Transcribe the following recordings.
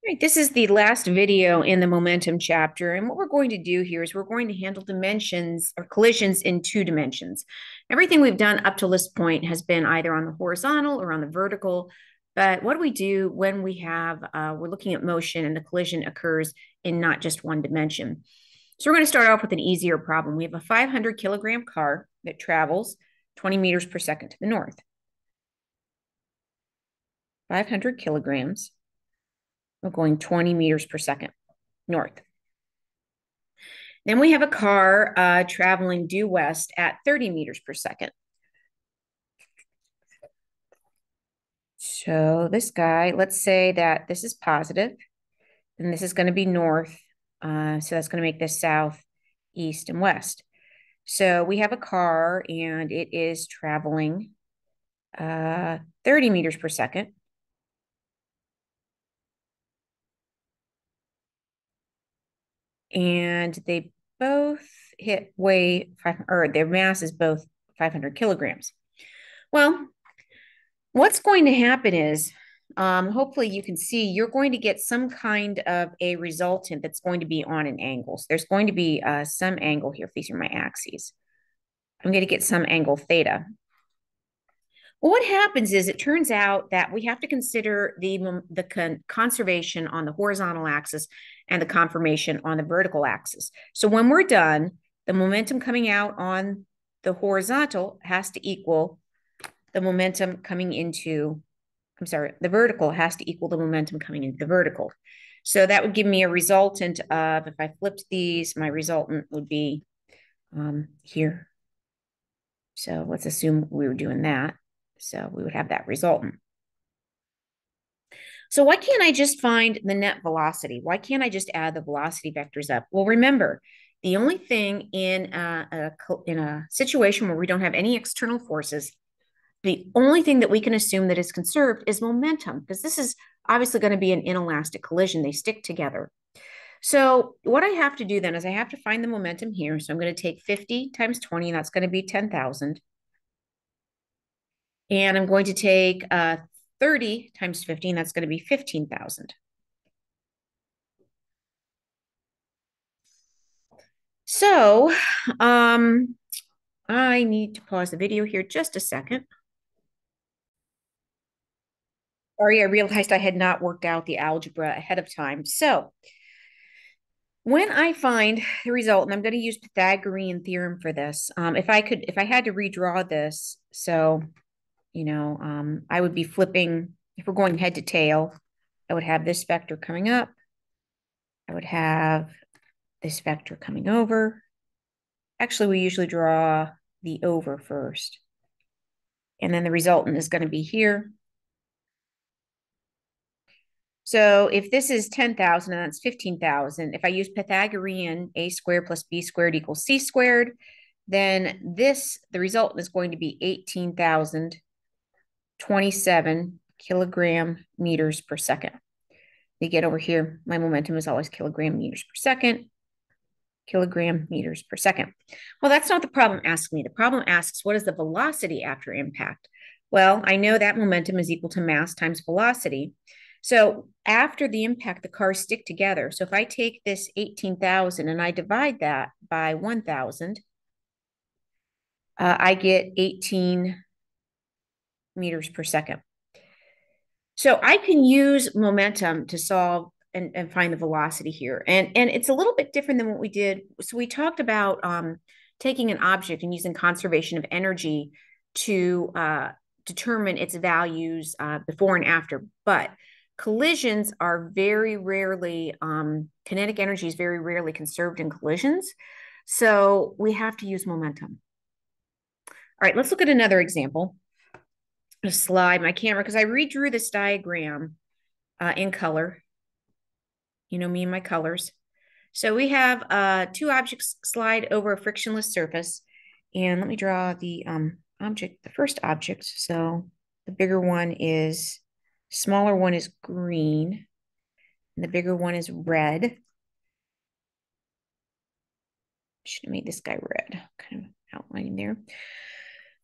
Right, this is the last video in the momentum chapter, and what we're going to do here is we're going to handle dimensions or collisions in two dimensions. Everything we've done up to this point has been either on the horizontal or on the vertical, but what do we do when we're looking at motion and the collision occurs in not just one dimension? So we're going to start off with an easier problem. We have a 500 kilogram car that travels 20 meters per second to the north. 500 kilograms. We're going 20 meters per second north. Then we have a car traveling due west at 30 meters per second. So this guy, let's say that this is positive, and this is going to be north. So that's going to make this south, east, and west. So we have a car, and it is traveling 30 meters per second. And they both their mass is both 500 kilograms. Well, what's going to happen is, hopefully you can see, you're going to get some kind of a resultant that's going to be on an angle. So there's going to be some angle here. If these are my axes, I'm going to get some angle theta. Well, what happens is it turns out that we have to consider the conservation on the horizontal axis and the conformation on the vertical axis. So when we're done, the momentum coming out on the horizontal has to equal the momentum coming into, the vertical has to equal the momentum coming into the vertical. So that would give me a resultant of, if I flipped these, my resultant would be here. So let's assume we were doing that. So we would have that resultant. So why can't I just find the net velocity? Why can't I just add the velocity vectors up? Well, remember, the only thing in a situation where we don't have any external forces, the only thing that we can assume that is conserved is momentum, because this is obviously going to be an inelastic collision. They stick together. So what I have to do then is I have to find the momentum here. So I'm going to take 50 times 20, and that's going to be 10,000. And I'm going to take 30 times 15, that's going to be 15,000. So I need to pause the video here just a second. Sorry, I realized I had not worked out the algebra ahead of time. So when I find the result, and I'm going to use Pythagorean theorem for this, if I had to redraw this, so, I would be flipping, if we're going head to tail, I would have this vector coming up. I would have this vector coming over. Actually, we usually draw the over first. And then the resultant is going to be here. So if this is 10,000 and that's 15,000, if I use Pythagorean, a squared plus b squared equals c squared, then the result is going to be 18,027 kilogram meters per second. You get over here, my momentum is always kilogram meters per second, kilogram meters per second. Well, that's not the problem asking me. The problem asks, what is the velocity after impact? Well, I know that momentum is equal to mass times velocity. So after the impact, the cars stick together. So if I take this 18,000 and I divide that by 1,000, I get 18 meters per second. So I can use momentum to solve and find the velocity here. And it's a little bit different than what we did. So we talked about taking an object and using conservation of energy to determine its values before and after. But collisions are very rarely, kinetic energy is very rarely conserved in collisions. So we have to use momentum. All right, let's look at another example. I'm gonna slide my camera because I redrew this diagram in color. You know me and my colors. So we have two objects slide over a frictionless surface. And let me draw the the first object. So the bigger one is, smaller one is green, and the bigger one is red. Should have made this guy red, kind of outlining there.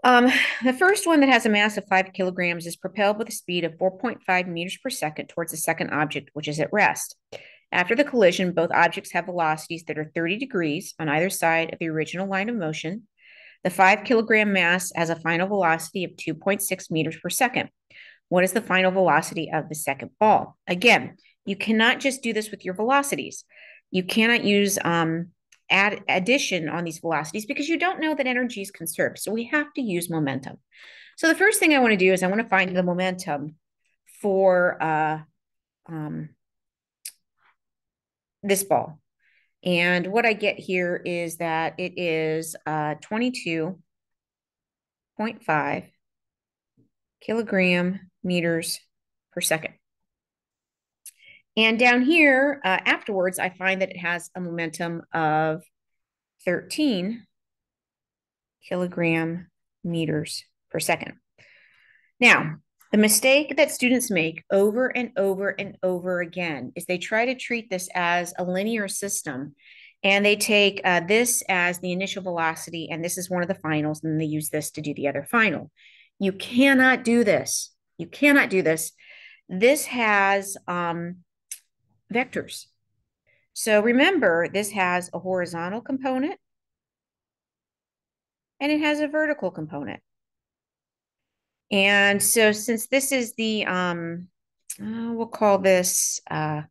Um, the first one that has a mass of 5 kilograms is propelled with a speed of 4.5 meters per second towards the second object, which is at rest. After the collision, both objects have velocities that are 30 degrees on either side of the original line of motion. The 5 kilogram mass has a final velocity of 2.6 meters per second. What is the final velocity of the second ball? Again, you cannot just do this with your velocities. You cannot use addition on these velocities because you don't know that energy is conserved. So we have to use momentum. So the first thing I want to do is I want to find the momentum for this ball. And what I get here is that it is 22.5 kilogram meters per second. And down here, afterwards, I find that it has a momentum of 13 kilogram meters per second. Now, the mistake that students make over and over and over again is they try to treat this as a linear system, and they take this as the initial velocity, and this is one of the finals, and they use this to do the other final. You cannot do this. You cannot do this. This has vectors. So remember, this has a horizontal component and it has a vertical component. And so since this is the, we'll call this, I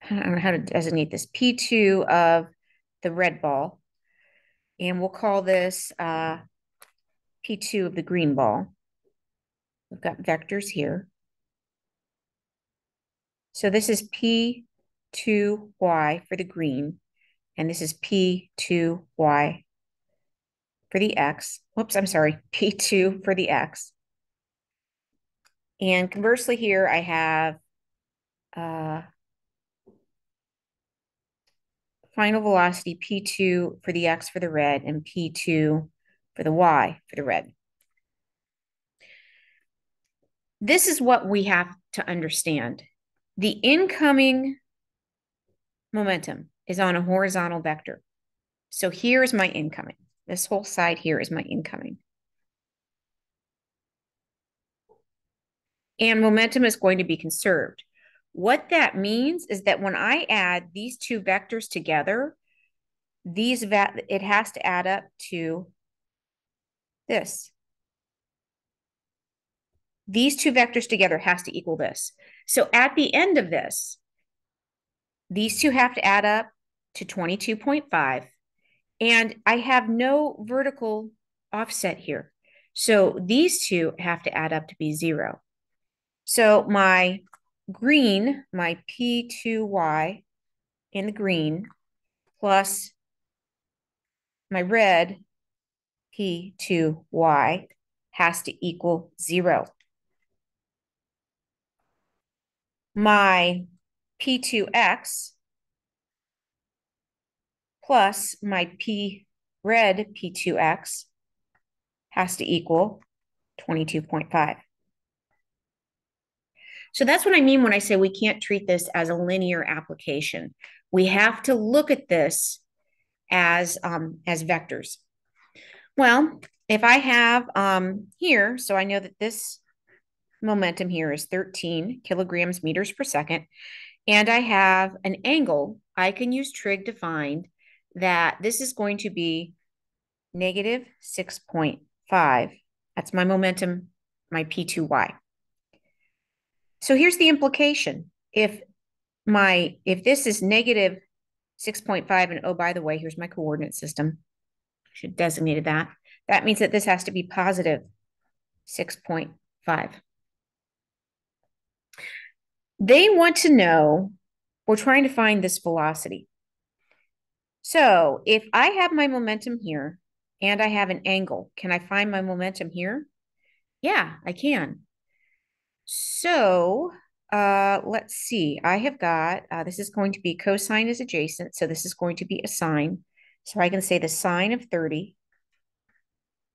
don't know how to designate this, P2 of the red ball. And we'll call this P2 of the green ball. We've got vectors here. So this is P2y for the green, and this is P2y for the x. Whoops, I'm sorry, P2 for the x. And conversely here, I have final velocity P2 for the x for the red and P2 for the y for the red. This is what we have to understand. The incoming momentum is on a horizontal vector. So here is my incoming. This whole side here is my incoming. And momentum is going to be conserved. What that means is that when I add these two vectors together, it has to add up to this. These two vectors together has to equal this. So at the end of this, these two have to add up to 22.5. And I have no vertical offset here. So these two have to add up to be 0. So my green, my P2y in the green, plus my red P2y has to equal 0. My P2x plus my red P2x has to equal 22.5. So that's what I mean when I say we can't treat this as a linear application. We have to look at this as vectors. Well, if I have here, so I know that this momentum here is 13 kilograms meters per second, and I have an angle, I can use trig to find that this is going to be negative 6.5. That's my momentum, my P2y. So here's the implication. If this is negative 6.5, and oh, by the way, here's my coordinate system. I should have designated that. That means that this has to be positive 6.5. They want to know, we're trying to find this velocity. So if I have my momentum here and I have an angle, can I find my momentum here? Yeah, I can. So let's see. I have got, this is going to be cosine is adjacent. So this is going to be a sine. So I can say the sine of 30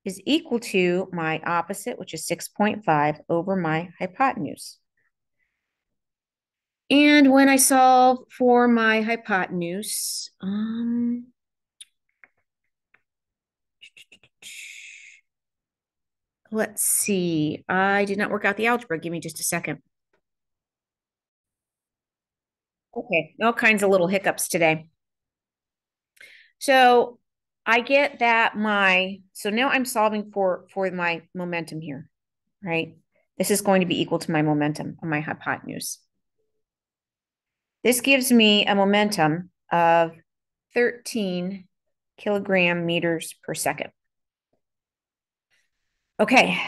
is equal to my opposite, which is 6.5 over my hypotenuse. And when I solve for my hypotenuse, let's see. I did not work out the algebra. Give me just a second. Okay, all kinds of little hiccups today. So I get that so now I'm solving for my momentum here, right? This is going to be equal to my momentum on my hypotenuse. This gives me a momentum of 13 kilogram meters per second. Okay,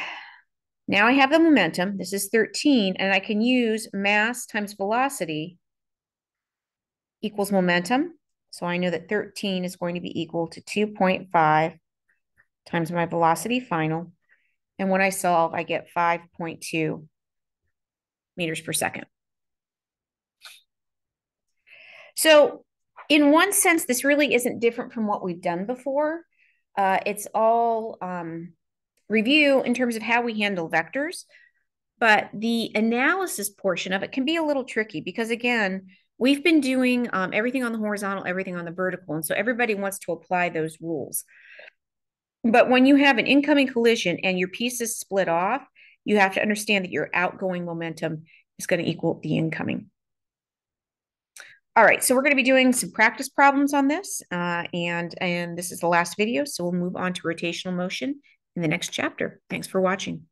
now I have the momentum. This is 13, and I can use mass times velocity equals momentum. So I know that 13 is going to be equal to 2.5 times my velocity final. And when I solve, I get 5.2 meters per second. So in one sense, this really isn't different from what we've done before. It's all review in terms of how we handle vectors, but the analysis portion of it can be a little tricky because, again, we've been doing everything on the horizontal, everything on the vertical, and so everybody wants to apply those rules. But when you have an incoming collision and your pieces split off, you have to understand that your outgoing momentum is going to equal the incoming. All right, so we're going to be doing some practice problems on this, and this is the last video, so we'll move on to rotational motion in the next chapter. Thanks for watching.